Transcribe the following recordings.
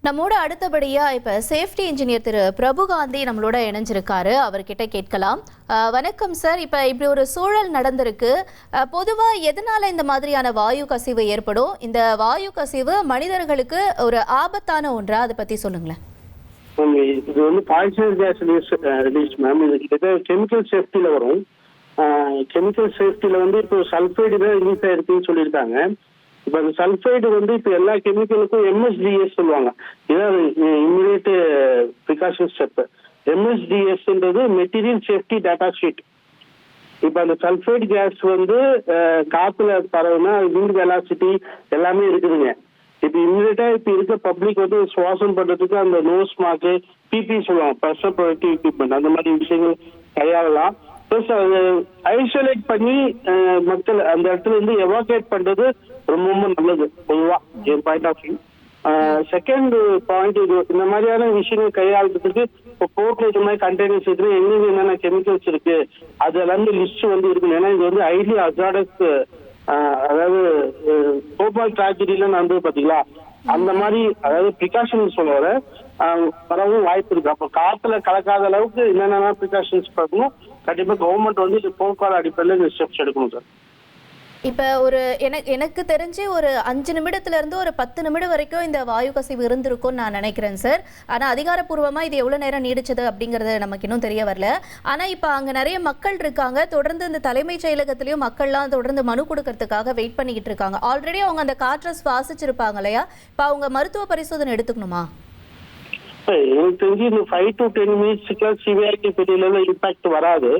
நம்மோட அடுத்தபடியா இப்ப சேஃப்டி இன்ஜினியர் திரு பிரபுகாந்தி நம்மளோட இணைஞ்சிருக்காரு. அவர்கிட்ட கேட்கலாம். வணக்கம் சார். இப்ப இப்படி ஒரு சூழல் நடந்திருக்கு. பொதுவா எதனால இந்த மாதிரியான வாயு கசிவு ஏற்படும்? இந்த வாயு கசிவு மனிதர்களுக்கு ஒரு ஆபத்தான ஒன்றா? அதை பத்தி சொல்லுங்களேன். இது வந்து பாய்சன் கேஸ் ரிலீஸ் மேம். இது கிட்ட கெமிக்கல் சேஃப்டியில வரும். கெமிக்கல் சேஃப்டியில வந்து இப்போ சல்ஃபைடு தான் ரிலீஸ் ஆயிருக்குன்னு சொல்லியிருக்காங்க. இப்போ அந்த சல்ஃபைடு வந்து இப்போ எல்லா கெமிக்கலுக்கும் எம்எஸ்டிஎஸ் சொல்லுவாங்க. இதான் இம்மிடியேட் ப்ரிகாஷன் ஸ்டெப். எம்எஸ்டிஎஸ்ன்றது மெட்டீரியல் சேஃப்டி டேட்டா ஷீட். இப்போ அந்த சல்ஃபைடு கேஸ் வந்து காத்துல பரவுனா விண்ட் வெலாசிட்டி எல்லாமே இருக்குதுங்க. இப்போ இம்மிடியேட்டா இப்போ இருக்க பப்ளிக் வந்து சுவாசம் பண்றதுக்கு அந்த நோஸ் மார்க்கு பிபி சொல்லுவாங்க, பர்சனல் ப்ரொடக்டிவ் எக்யூப்மெண்ட், அந்த மாதிரி விஷயங்கள் கையாளலாம். ப்ளஸ் அதை ஐசோலேட் பண்ணி மக்கள் அந்த இடத்துல இருந்து எவாக்குவேட் பண்றது ரொம்ப ரொம்ப நல்லது பொதுவா என் point of view. Second point, இது இந்த மாதிரியான விஷயங்கள் கையாளுறதுக்கு இப்போ போர்ட்ல இந்த மாதிரி கண்டெய்னர்ஸ் இருக்கு, எங்கெங்க என்னென்ன கெமிக்கல்ஸ் இருக்கு அது எல்லாமே லிஸ்ட் வந்து இருக்கணும். ஏன்னா இது வந்து ஹைலி ஹசார்டஸ், அதாவது போபால் டிராஜடிலாம் நடந்தது பாத்தீங்களா, அந்த மாதிரி அதாவது ப்ரிகாஷன் சொல்ல வர பரவும் வாய்ப்பு இருக்கு. அப்போ காத்துல கலக்காத அளவுக்கு என்னென்ன ப்ரிகாஷன்ஸ் பார்க்கணும். கண்டிப்பா கவர்மெண்ட் வந்து போக்குவரத்து அடிப்படையில் இந்த ஸ்டெப்ஸ் எடுக்கணும் சார். இப்போ ஒரு எனக்கு தெரிஞ்சு ஒரு 5 நிமிடத்துல இருந்து ஒரு 10 நிமிடம் வரைக்கும் இந்த வாயு கசிவு இருந்திருக்கும்னு நான் நினைக்கிறேன் சார். ஆனா அதிகாரப்பூர்வமா இது எவ்வளவு நேரம் நீடிச்சது அப்படிங்கறது நமக்கு இன்னும் தெரிய வரல. ஆனா இப்ப அங்க நிறைய மக்கள் இருக்காங்க. தொடர்ந்து இந்த தலைமைச் செயலகத்திலயும் மக்கள்லாம் தொடர்ந்து மனு கொடுக்கறதுக்காக வெயிட் பண்ணிக்கிட்டு இருக்காங்க. ஆல்ரெடி அவங்க அந்த காற்றை சுவாசிச்சிருப்பாங்க இல்லையா? இப்ப அவங்க மருத்துவ பரிசோதனை எடுத்துக்கணுமா? எனக்கு தெரிஞ்சு இந்த 5 to 10 மினிட்ஸ்க்கு சிவியாரிட்டி பெரிய இம்பாக்ட் வராது.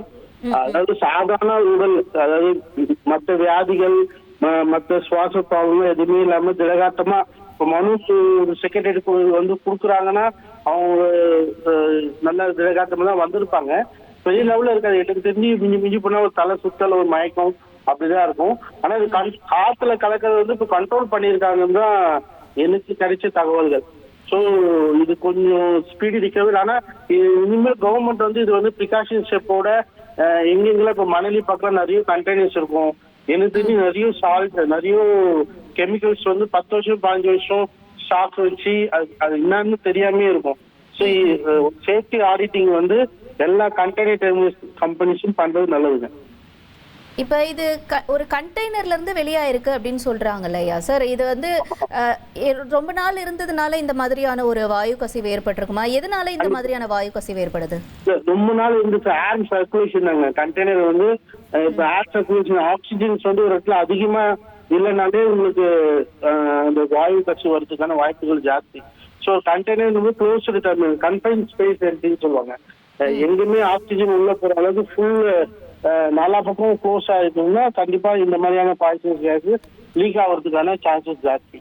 அதாவது சாதாரண உடல், அதாவது மற்ற வியாதிகள் மற்ற சுவாச ப்ராப்ளம் எதுவுமே இல்லாம திடகாட்டமா இப்போ மனு செக்ரட்டரி வந்து கொடுக்குறாங்கன்னா அவங்க நல்ல திடகாட்டமா தான் வந்திருப்பாங்க. பெரிய லெவலில் இருக்காது. எனக்கு தெரிஞ்சு மிஞ்சி போனா ஒரு தலை சுத்தல், ஒரு மயக்கம் அப்படிதான் இருக்கும். ஆனா இது காத்துல கலக்கிறது வந்து இப்போ கண்ட்ரோல் பண்ணியிருக்காங்கன்னு தான் எனக்கு கிடைச்ச தகவல்கள். ஸோ இது கொஞ்சம் ஸ்பீடி ரிகவரி. ஆனா இனிமேல் கவர்மெண்ட் வந்து இது வந்து ப்ரிகாஷன் ஸ்டெப்போட எங்கெங்கெல்லாம் இப்போ மணலி பக்கம் நிறைய கண்டெய்னர்ஸ் இருக்கும். எனக்கு தெரிஞ்சு நிறைய சால்ட், நிறைய கெமிக்கல்ஸ் வந்து 10 வருஷம் 15 வருஷம் ஸ்டாக் வச்சு அது என்னன்னு தெரியாமே இருக்கும். ஸோ சேஃப்டி ஆடிட்டிங் வந்து எல்லா கண்டெய்னர் கம்பெனிஸும் பண்றது நல்லதுங்க. இப்போ இது ஒரு கண்டெய்னர்ல இருந்து வெளியாயிருக்கு அப்படின்னு சொல்றாங்க இல்லையா சார்? இது வந்து ரொம்ப நாள் இருந்ததுனால இந்த மாதிரியான ஒரு வாயு கசிவு ஏற்பட்டிருக்குமா? எதனால இந்த மாதிரியான வாயு கசிவு ஏற்படுது? ரொம்ப நாள் இருந்துச்சு ஏர் சர்க்குலேஷன். கண்டெய்னர் வந்து இப்போ ஏர் சர்க்குலேஷன், ஆக்சிஜன்ஸ் வந்து ஒரு இடத்துல அதிகமா இல்லைனாலே உங்களுக்கு அந்த வாயு கசிவு வரதுக்கான வாய்ப்புகள் ஜாஸ்தி. ஸோ கண்டெய்னர் வந்து க்ளோஸ்டு டெர்மினல், கன்ஃபைன் ஸ்பேஸ் அப்படின்னு சொல்லுவாங்க. எங்குமே ஆக்சிஜன் உள்ள போற அளவுக்கு ஃபுல் நாலா பக்கம் க்ளோஸ் ஆயிருக்குன்னா கண்டிப்பா இந்த மாதிரியான பாய்சன் கேஸ் லீக் ஆகிறதுக்கான சான்சஸ் ஜாஸ்தி.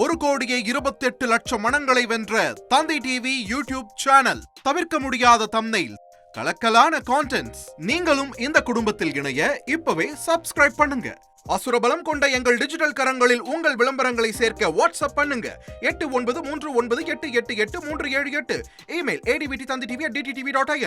1,28,00,000 மனங்களை வென்ற தந்தி டிவி யூடியூப் சேனல். தவிர்க்க முடியாத தம்ப்நெயில், கலக்கலான கான்டென்ட்ஸ். நீங்களும் இந்த குடும்பத்தில் இணைய இப்பவே சப்ஸ்கிரைப் பண்ணுங்க. அசுரபலம் கொண்ட எங்கள் டிஜிட்டல் கரங்களில் உங்கள் விளம்பரங்களை சேர்க்க வாட்ஸ்அப் பண்ணுங்க. 8939888838. Email advtthanditv@dttv.in.